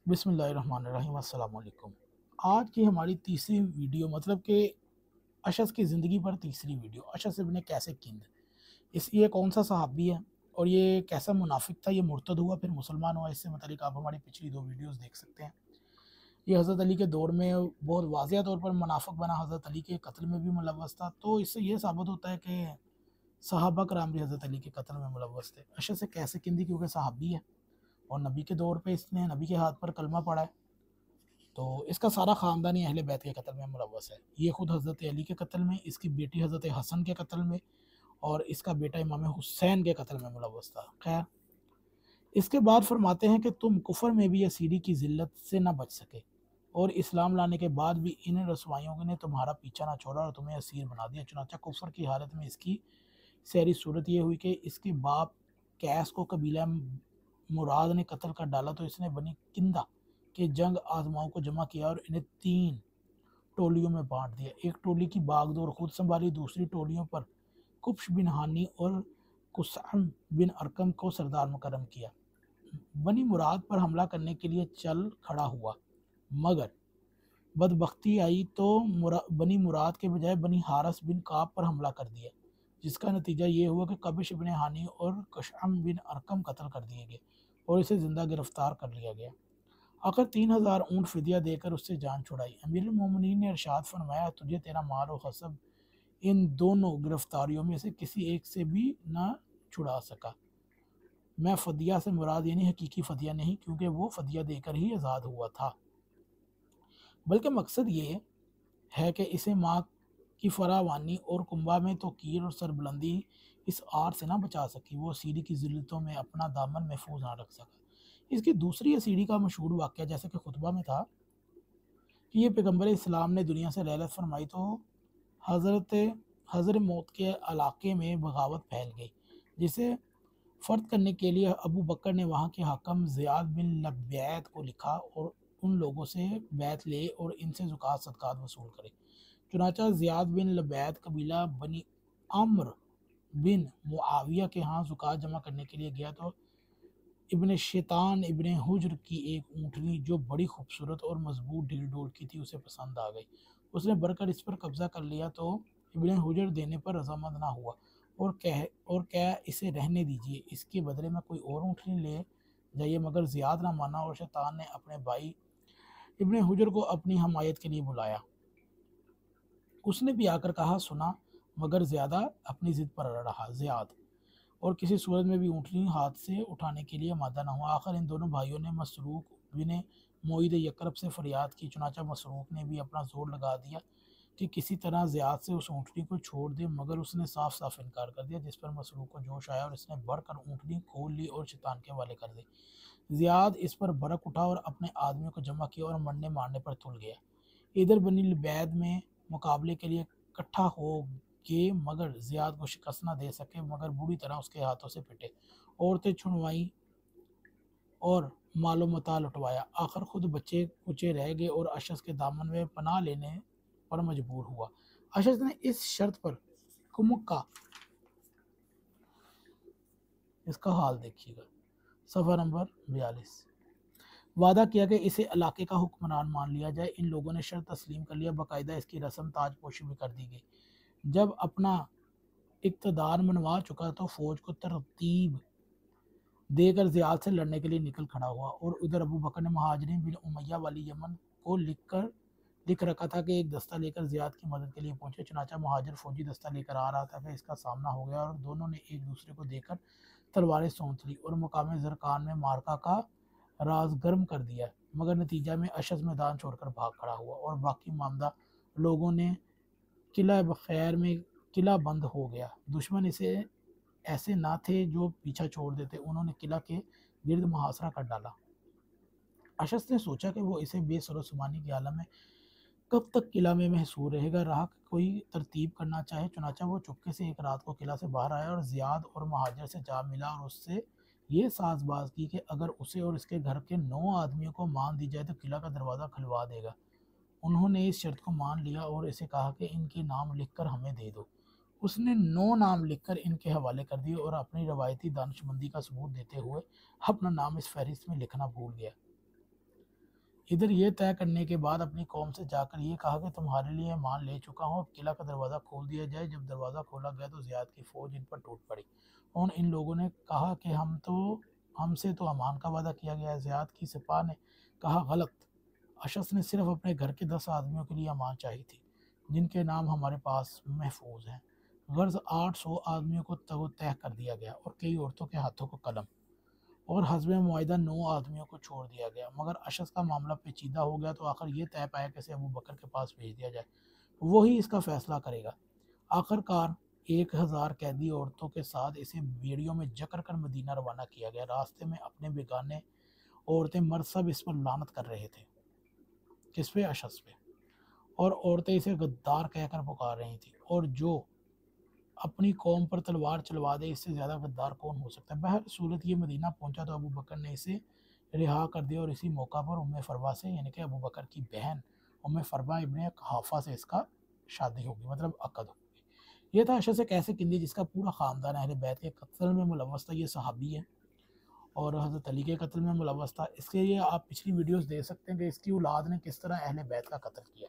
बिस्मिल्लाहिर्रहमानिर्रहीम। अस्सलाम वालेकुम। आज की हमारी तीसरी वीडियो, मतलब कि अशस की ज़िंदगी पर तीसरी वीडियो। अशस इब्न कैसे किंद, ये कौन सा सहाबी है और ये कैसा मुनाफिक था, ये मुर्तद हुआ फिर मुसलमान हुआ, इससे मतलब आप हमारी पिछली दो वीडियोस देख सकते हैं। ये हज़रत अली के दौर में बहुत वाज़िया तौर पर मुनाफिक बना, हज़रत अली के कत्ल में भी मुलव्वस था। तो इससे ये साबित होता है कि सहाबा कराम भी हज़रत अली के कत्ल में मुलव्वस थे। अशस कैसे किंदी क्योंकि सहाबी है और नबी के दौर पे इसने नबी के हाथ पर कलमा पढ़ा है, तो इसका सारा ख़ानदान ही अहले बैत के कत्ल में मुलव्वस है। ये खुद हज़रत अली के कत्ल में, इसकी बेटी हज़रत हसन के कत्ल में और इसका बेटा इमाम हुसैन के कत्ल में मुलव्वस था। खैर, इसके बाद फरमाते हैं कि तुम कुफर में भी असीरी की ज़िल्लत से न बच सके और इस्लाम लाने के बाद भी इन रसवाइयों ने तुम्हारा पीछा ना छोड़ा और तुम्हें असीर बना दिया। चुनांचा कुफर की हालत में इसकी सहरी सूरत ये हुई कि इसके बाप कैस को कबीला मुराद ने कत्ल कर डाला, तो इसने बनी किंदा के जंग आजमाओं को जमा किया और इन्हें 3 टोलियों में बांट दिया। एक टोली की बागडोर खुद संभाली, दूसरी टोलियों पर कुब्श बिन हानी और कुसअम बिन अरकम को सरदार मुकर्रम किया। बनी मुराद पर हमला करने के लिए चल खड़ा हुआ, मगर बदबख्ती आई तो बनी मुराद के बजाय बनी हारस बिन काब पर हमला कर दिया, जिसका नतीजा ये हुआ कि कबिश बिन हानी और कुसअम बिन अरकम कत्ल कर दिए गए और इसे जिंदा गिरफ्तार कर लिया गया। आखिर 3,000 ऊँट फिदिया देकर उससे जान छुड़ाई। अमीरुल मोमिनीन ने इरशाद फरमाया, तुझे तेरा माल और खसब इन दोनों गिरफ्तारियों में से किसी एक से भी न छुड़ा सका। मैं फदिया से मुराद यानी हकीकी फदिया नहीं, क्योंकि वो फदिया देकर ही आज़ाद हुआ था, बल्कि मकसद ये है कि इसे माँ की फरावानी और कुंबा में तोकीर और सरबुलंदी इस आर से ना बचा सकी, वो सीढ़ी की ज़िल्लतों में अपना दामन महफूज ना रख सका। इसकी दूसरी असीरी का मशहूर वाक़या, जैसे कि खुतबा में था कि ये पैगम्बर इस्लाम ने दुनिया से रहलत फरमाई तो हज़रत हज़र मौत के इलाके में बगावत फैल गई, जिसे फ़र्द करने के लिए अबू बकर ने वहाँ के हाकम ज़ियाद बिन लब्यैत को लिखा और उन लोगों से बैत ले और इनसे ज़ुकात सदक़ात वसूल करे। चुनांचा ज़ियाद बिन लब्यैत कबीला बनी अम्र बिन मुआविया के यहाँ ज़ुकात जमा करने के लिए गया, तो इब्न शैतान इब्न हुज्र की एक ऊँटनी जो बड़ी खूबसूरत और मजबूत ढील डोल की थी उसे पसंद आ गई। उसने बढ़कर इस पर कब्जा कर लिया, तो इब्न हुज्र देने पर रजामंद ना हुआ और कह इसे रहने दीजिए, इसके बदले में कोई और ऊँटनी ले जाइए, मगर ज़ियाद ना माना और शैतान ने अपने भाई इब्न हुज्र को अपनी हमायत के लिए बुलाया। उसने भी आकर कहा सुना, मगर ज़्यादा अपनी ज़िद पर रहा ज़ियाद और किसी सूरत में भी ऊँटनी हाथ से उठाने के लिए आमादा न हुआ। आखिर इन दोनों भाइयों ने मसरूक बिन मोईद यकरब से फरियाद की। चुनांचा मसरूक ने भी अपना जोर लगा दिया कि किसी तरह ज़ियाद से उस ऊँटनी को छोड़ दे, मगर उसने साफ साफ इनकार कर दिया, जिस पर मसरूक को जोश आया और इसने बढ़कर ऊँटनी खोल ली और शैतान के हवाले कर दी। ज़ियाद इस पर भड़क उठा और अपने आदमियों को जमा किया और मरने मारने पर तुल गया। इधर बनी लबैद में मुकाबले के लिए इकट्ठा हो गए, मगर ज़ियाद को शिकस्त न दे सके, मगर बुरी तरह उसके हाथों से पिटे, औरतें छुड़वाई और मालो मता लुटवाया। आखिर खुद बच्चे कुचे रह गए और अशस के दामन में पनाह लेने पर मजबूर हुआ। अशस ने इस शर्त पर कुमुक्का, इसका हाल देखिएगा, सफ़ा नंबर 42, वादा किया कि इसे इलाके का हुक्मरान मान लिया जाए। इन लोगों ने शर्त तस्लीम कर लिया, बाकायदा इसकी रस्म ताजपोशी भी कर दी गई। जब अपना इक़्तिदार मनवा चुका तो फौज को तरतीब देकर ज़ियाद से लड़ने के लिए निकल खड़ा हुआ और उधर अबू बकर ने महाजरीन बिन उमैया वाली यमन को लिख रखा था कि एक दस्ता लेकर ज़ियाद की मदद के लिए पहुंचे। चुनांचा महाजर फौजी दस्ता लेकर आ रहा था कि इसका सामना हो गया और दोनों ने एक दूसरे को देखकर तलवारें सौंत ली और मुकाम ज़रकान में मार्का का राज गर्म कर दिया, मगर नतीजा में अशस मैदान छोड़कर भाग खड़ा हुआ और बाकी मामदा लोगों ने किला बखैर में किला बंद हो गया। दुश्मन इसे ऐसे ना थे जो पीछा छोड़ देते, उन्होंने किला के गिर्द मुहासरा कर डाला। अशस ने सोचा कि वो इसे बेसरोसमानी के आलम में कब तक किला में महसूर रहेगा, राह कोई तरतीब करना चाहे। चुनांचा वो चुपके से एक रात को किला से बाहर आया और ज़ियाद और महाजर से जा मिला और उससे ये साजबाज की कि अगर उसे और इसके घर के 9 आदमियों को मान दी जाए तो किला का दरवाज़ा खुलवा देगा। उन्होंने इस शर्त को मान लिया और इसे कहा कि इनके नाम लिखकर हमें दे दो। उसने 9 नाम लिखकर इनके हवाले कर दिए और अपनी रवायती दानिशमंदी का सबूत देते हुए अपना नाम इस फहरिस्त में लिखना भूल गया। ادھر یہ طے کرنے کے بعد اپنی قوم سے جا کر یہ کہا کہ تمہارے لیے مان لے چکا ہوں، اب قلعہ کا دروازہ کھول دیا جائے۔ جب دروازہ کھولا گیا تو زیاد کی فوج ان پر ٹوٹ پڑی، اور ان لوگوں نے کہا کہ ہم سے تو امان کا وعدہ کیا گیا ہے۔ زیاد کی سپاہ نے کہا غلط، اشس نے صرف اپنے گھر کے 10 آدمیوں کے لیے امان چاہی تھی، جن کے نام ہمارے پاس محفوظ ہیں۔ غرض 800 آدمیوں کو تگ و تہ کر دیا گیا اور کئی عورتوں کے ہاتھوں کو قلم، اور حسب معاہدہ 9 آدمیوں کو چھوڑ دیا گیا۔ مگر اشس کا معاملہ پیچیدہ ہو گیا تو آخر یہ طے پایا کہ اسے ابو بکر کے پاس بھیج دیا جائے، وہی اس کا فیصلہ کرے گا۔ آخرکار 1000 قیدی عورتوں کے ساتھ اسے بیڑیوں میں جکر کر مدینہ روانہ کیا گیا۔ راستے میں اپنے بیگانے عورتیں مرد سب اس پر لعنت کر رہے تھے، کس پہ؟ اشس پہ، اور عورتیں اسے غدار کہہ کر پکار رہی تھیں، اور جو اپنی قوم پر تلوار چلوا دے اس سے زیادہ غدار کون ہو سکتا ہے۔ بہر صورت یہ مدینہ پہنچا تو ابو بکر نے اسے رہا کر دیا، اور اسی موقع پر ام فروا سے، یعنی کہ ابو بکر کی بہن ام فروا ابن حافہ سے اس کا شادی ہوگی، مطلب عقد ہوگی۔ یہ تھا اشس کیسے کندی، جس کا پورا خاندان اہل بیت کے قتل میں ملوث تھا۔ یہ صحابی ہے اور حضرت علی کے قتل میں ملوث تھا۔ اس کے لیے آپ پچھلی ویڈیوز دیکھ سکتے ہیں کہ اس کی اولاد نے کس طرح اہل بیت کا قتل کیا۔